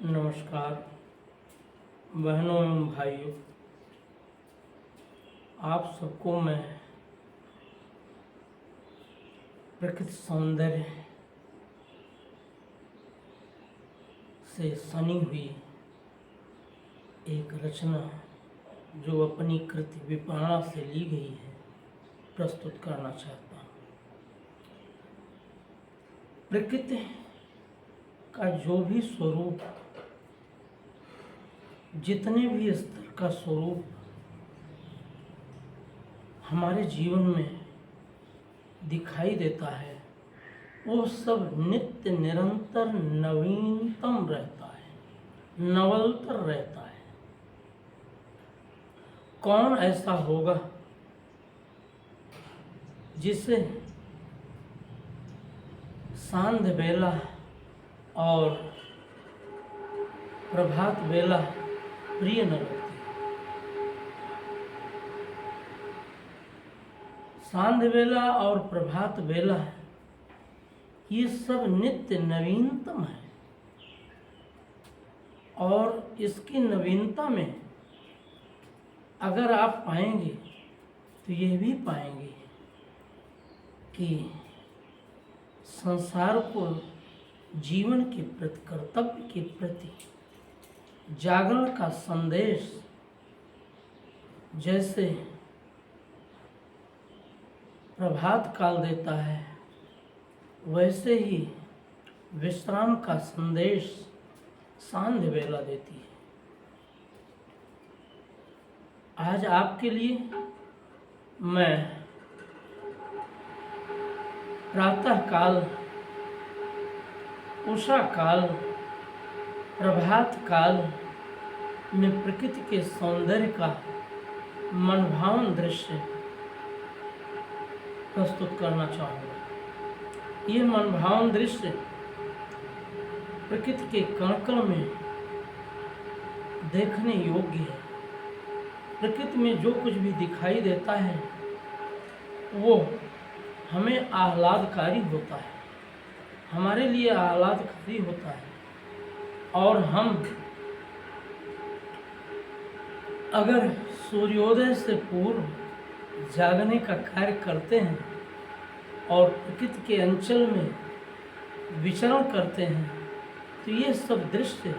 नमस्कार बहनों एवं भाइयों, आप सबको मैं प्रकृति सौंदर्य से सनी हुई एक रचना जो अपनी कृति विपणा से ली गई है प्रस्तुत करना चाहता हूँ। प्रकृति का जो भी स्वरूप, जितने भी स्तर का स्वरूप हमारे जीवन में दिखाई देता है, वो सब नित्य निरंतर नवीनतम रहता है, नवलतर रहता है। कौन ऐसा होगा जिसे सांध्य बेला और प्रभात बेला प्रिय न लगती। सांध्य बेला और प्रभात बेला ये सब नित्य नवीनतम है, और इसकी नवीनता में अगर आप पाएंगे तो यह भी पाएंगे कि संसार को जीवन के प्रति, कर्तव्य के प्रति जागरण का संदेश जैसे प्रभात काल देता है, वैसे ही विश्राम का संदेश सांध्य बेला देती है। आज आपके लिए मैं प्रातः काल, उषा काल, प्रभात काल में प्रकृति के सौंदर्य का मनभावन दृश्य प्रस्तुत करना चाहूँगा। ये मनभावन दृश्य प्रकृति के कण-कण में देखने योग्य है। प्रकृति में जो कुछ भी दिखाई देता है वो हमें आह्लादकारी होता है, हमारे लिए आह्लादकारी होता है। और हम अगर सूर्योदय से पूर्व जागने का कार्य करते हैं और प्रकृति के अंचल में विचरण करते हैं, तो ये सब दृश्य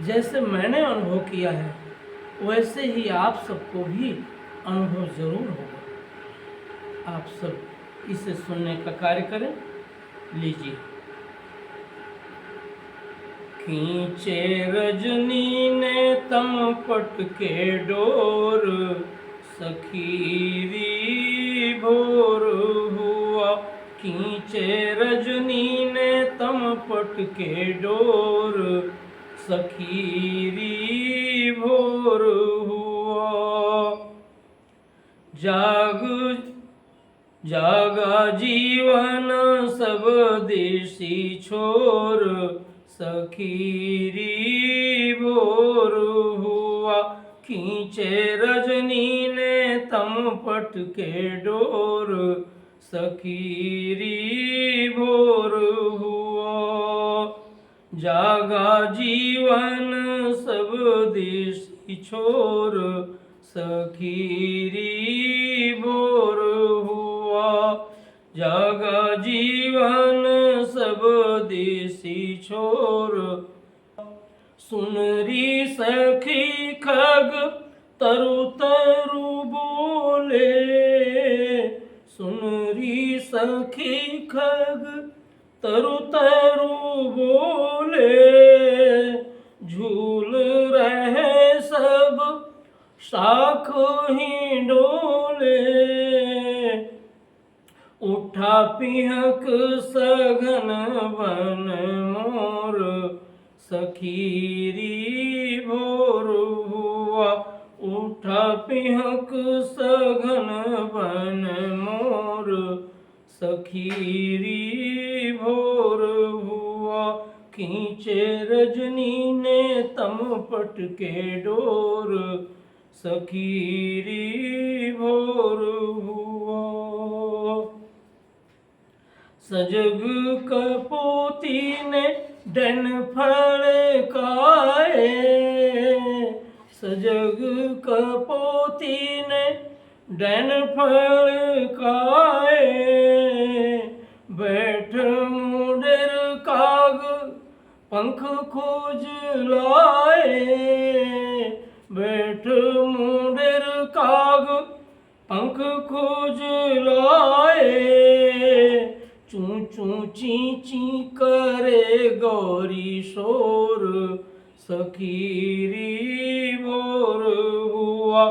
जैसे मैंने अनुभव किया है वैसे ही आप सबको भी अनुभव जरूर होगा। आप सब इसे सुनने का कार्य करें। लीजिए। खींचे रजनी ने तम पट के डोर, सखीरी भोर हुआ। खींचे रजनी ने तम पट के डोर, सखीरी भोर हुआ। जागा जीवन सब देशी छोर, सखीरी भोर हुआ। खींचे रजनी ने तम पट के डोर, सखीरी भोर हुआ। जागा जीवन सब देशी छोर, सखीरी भोर हुआ। जागा जीवन सब देशी छोर। सुनरी सखी खग तरु तरु बोले, सुनरी सखी खग तरु तरु बोले। झूल रहे सब शाख ही डोले, उठा पिहक सघन बन मोर, सखीरी भोर हुआ। उठा पिहक सघन बन मोर, सखीरी भोर हुआ। खींचे रजनी ने तम पट के डोर, सखीरी भोर हुआ। सजग कपोती ने डन फल खाए सजग कपोती ने डन फल खाए बैठ मुंडेर काग पंख खोज लाए बैठ मुंडेर काग पंख खोज लाए चू चू ची ची करे गौरी शोर सखीरी भोर हुआ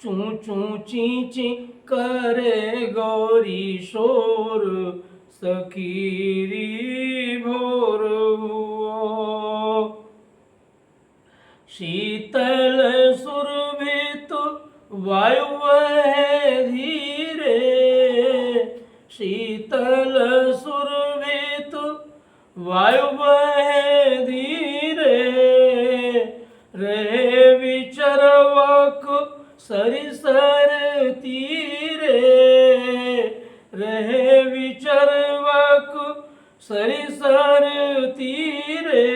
चू चू ची ची करे गौरी शोर सखीरी भोर हुआ शीतल सुरभित वायु है धीरे शीतल सुरभित वायु है धीरे रहे विचरवक सरिसर तीरे रहे विचरवक सरिसर तीरे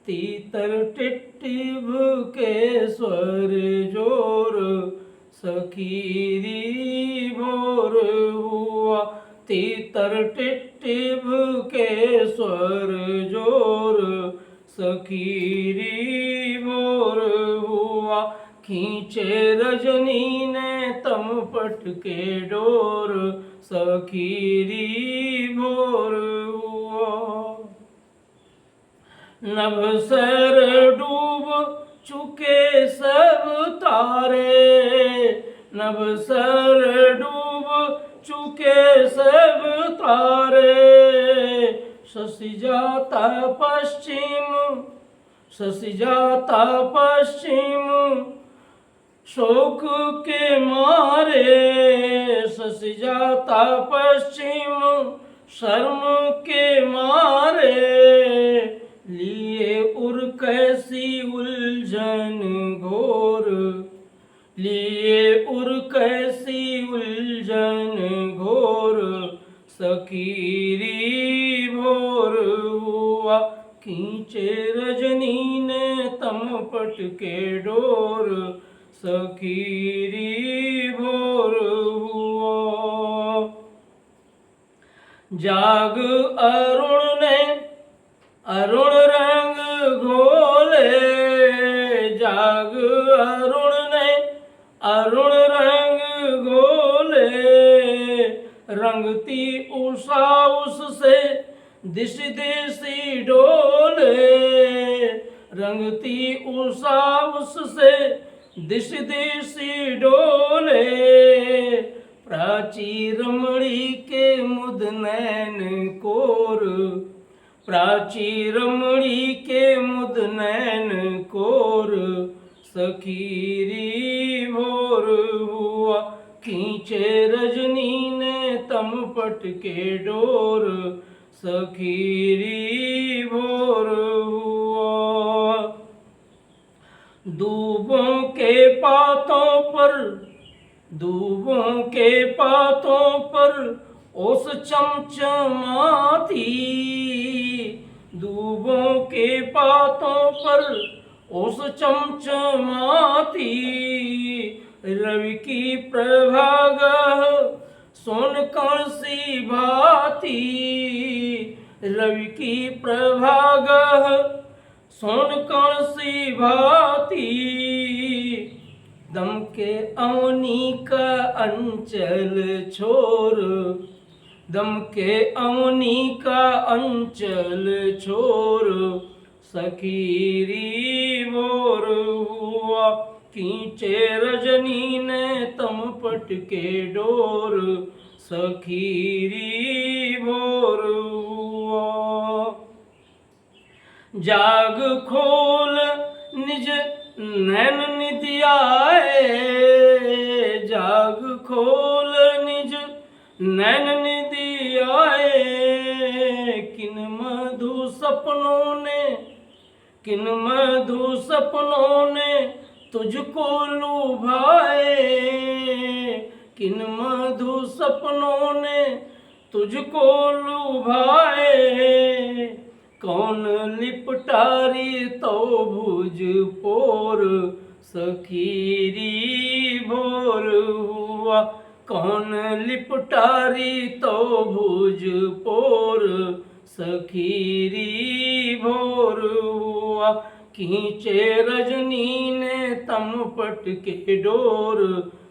तीतर टिट्टिभ के स्वर जोर सखीरी भोर हुआ तीतर टिट्टिभ के स्वर जोर सखीरी भोर हुआ खींचे रजनी ने तम पट के डोर सखीरी भोर हुआ नभ सर डूब चुके सब तारे नभ सर डूब चुके सब तारे शशि जाता पश्चिम शोक के मारे शशि जाता पश्चिम शर्म के मारे लिए उर कैसी उलझन घोर लिए उर कैसी उलझन घोर सखीरी भोर हुआ खींचे रजनी ने तम पट के डोर सखीरी भोर हुआ जाग अरुण ने अरुण रंग घोले जाग अरुण ने अरुण रंग घोले रंगती उषा उससे दिश दिशी डोले रंगती उषा उससे दिश दिशी डोले प्राची रमणी के मुद नैन कोर प्राची रमणी के मुद नैन कोर सखीरी भोर हुआ खींचे रजनी ने तम पट के डोर सखीरी भोर हुआ दूबों के पातों पर ओस चमचमाती दूबों के पातों पर ओस चमचमाती रवि की प्रभागह सोन कण सी भाती रवि की प्रभागह सोन कण सी भाती दम के अवनी का अंचल छोर दम के अवनी का अंचल छोर सखीरी भोर हुआ खींचे रजनी ने तम पट के डोर सखीरी भोर हुआ जाग खोल निज नैन निदियाए जाग खोल निज नैन निदियाए किन मधु सपनों ने तुझको लुभाए किन मधु सपनों ने तुझको लुभाए कौन लिपटारी तो भुज पोर, सखीरी भोर हुआ। कौन लिपटारी तो भुज पोर, सखीरी भोर हुआ। खींचे रजनी ने तम पट के डोर,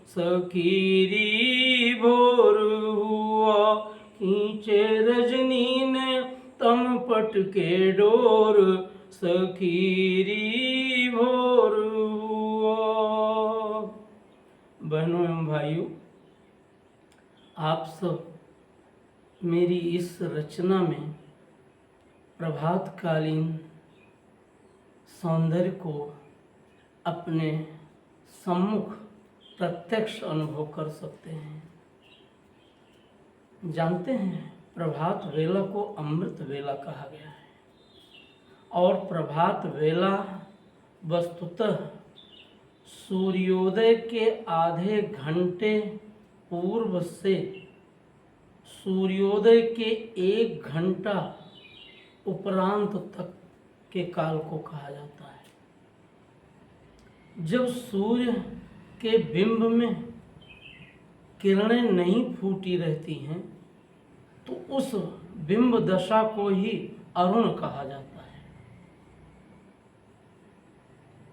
सखीरी भोर हुआ। खींचे रजनी ने तम पट के डोर, सखीरी भोर हुआ। बहनों एवं भाइयों, आप सब मेरी इस रचना में प्रभातकालीन सौंदर्य को अपने सम्मुख प्रत्यक्ष अनुभव कर सकते हैं। जानते हैं, प्रभात वेला को अमृत वेला कहा गया है और प्रभात वेला वस्तुतः सूर्योदय के आधे घंटे पूर्व से सूर्योदय के 1 घंटा उपरांत तक के काल को कहा जाता है। जब सूर्य के बिंब में किरणें नहीं फूटी रहती हैं तो उस बिंब दशा को ही अरुण कहा जाता है।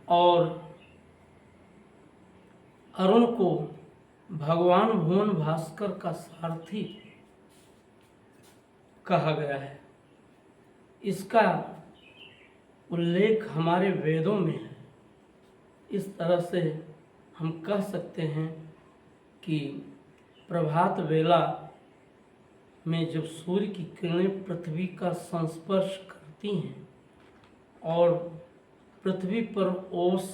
और अरुण को भगवान भुवन भास्कर का सारथी कहा गया है। इसका उल्लेख हमारे वेदों में है। इस तरह से हम कह सकते हैं कि प्रभात वेला में जब सूर्य की किरणें पृथ्वी का संस्पर्श करती हैं और पृथ्वी पर ओस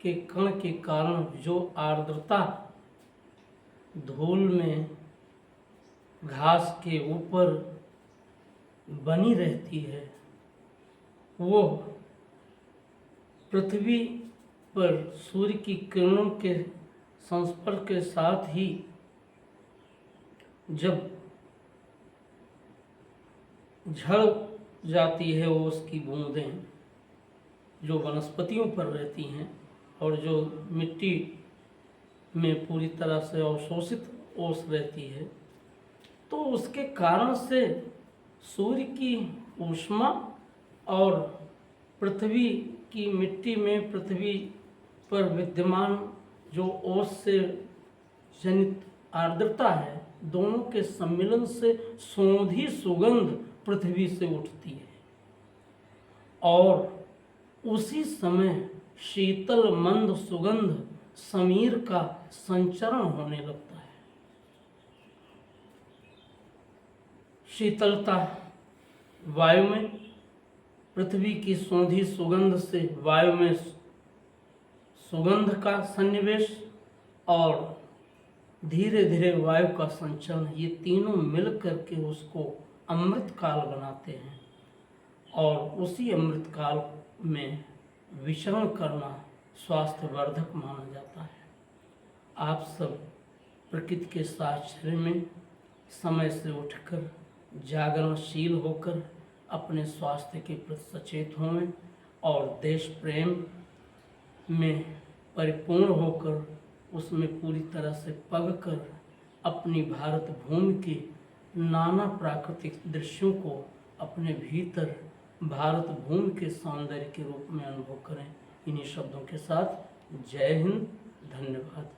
के कण के कारण जो आर्द्रता धूल में घास के ऊपर बनी रहती है, वो पृथ्वी पर सूर्य की किरणों के संस्पर्श के साथ ही जब झड़ जाती है उसकी बूंदें जो वनस्पतियों पर रहती हैं और जो मिट्टी में पूरी तरह से अवशोषित ओस रहती है, तो उसके कारण से सूर्य की ऊष्मा और पृथ्वी की मिट्टी में पृथ्वी पर विद्यमान जो ओस से जनित आर्द्रता है, दोनों के सम्मिलन से सौंधी सुगंध पृथ्वी से उठती है और उसी समय शीतल मंद सुगंध समीर का संचरण होने लगता है। शीतलता वायु में, पृथ्वी की सौंधी सुगंध से वायु में सुगंध का सन्निवेश और धीरे धीरे वायु का संचरण, ये तीनों मिल करके उसको अमृत काल बनाते हैं और उसी अमृत काल में विचरण करना स्वास्थ्यवर्धक माना जाता है। आप सब प्रकृति के साक्षर में समय से उठकर जागरणशील होकर अपने स्वास्थ्य के प्रति सचेत हों और देश प्रेम में परिपूर्ण होकर उसमें पूरी तरह से पग कर अपनी भारत भूमि के नाना प्राकृतिक दृश्यों को अपने भीतर भारत भूमि के सौंदर्य के रूप में अनुभव करें। इन्हीं शब्दों के साथ जय हिंद, धन्यवाद।